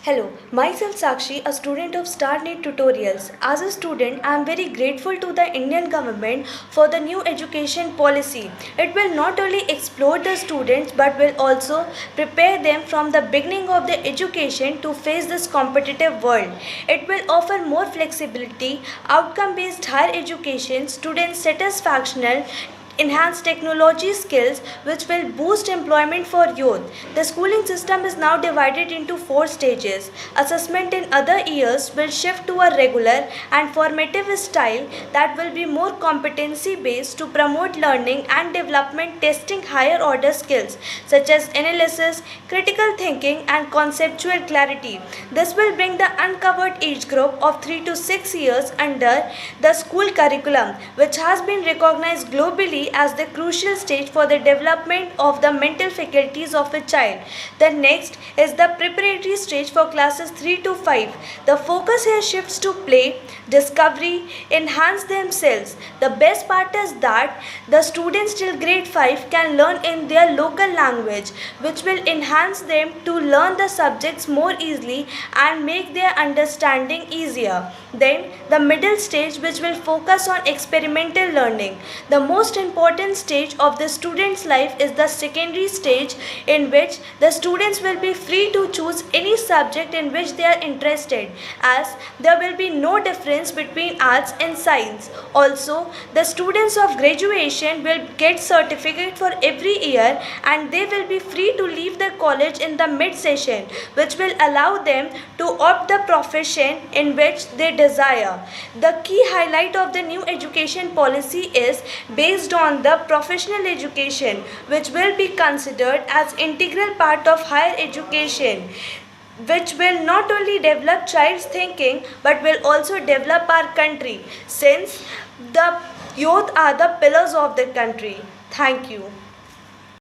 Hello, myself Sakshi, a student of StarNet Tutorials. As a student, I am very grateful to the Indian government for the new education policy. It will not only explore the students but will also prepare them from the beginning of their education to face this competitive world. It will offer more flexibility, outcome-based higher education, student satisfactional, enhance technology skills which will boost employment for youth. The schooling system is now divided into 4 stages. Assessment in other years will shift to a regular and formative style that will be more competency based to promote learning and development, testing higher order skills such as analysis, critical thinking and conceptual clarity. This will bring the uncovered age group of 3 to 6 years under the school curriculum, which has been recognized globally as the crucial stage for the development of the mental faculties of a child. The next is the preparatory stage for classes 3 to 5. The focus here shifts to play, discovery, enhance themselves. The best part is that the students till grade 5 can learn in their local language, which will enhance them to learn the subjects more easily and make their understanding easier. Then the middle stage, which will focus on experimental learning. The most important stage of the student's life is the secondary stage, in which the students will be free to choose any subject in which they are interested, as there will be no difference between arts and science. Also, the students of graduation will get certificate for every year and they will be free to leave the college in the mid-session, which will allow them to opt the profession in which they desire. The key highlight of the new education policy is based on the professional education, which will be considered as integral part of higher education, which will not only develop child's thinking but will also develop our country, since the youth are the pillars of the country. Thank you.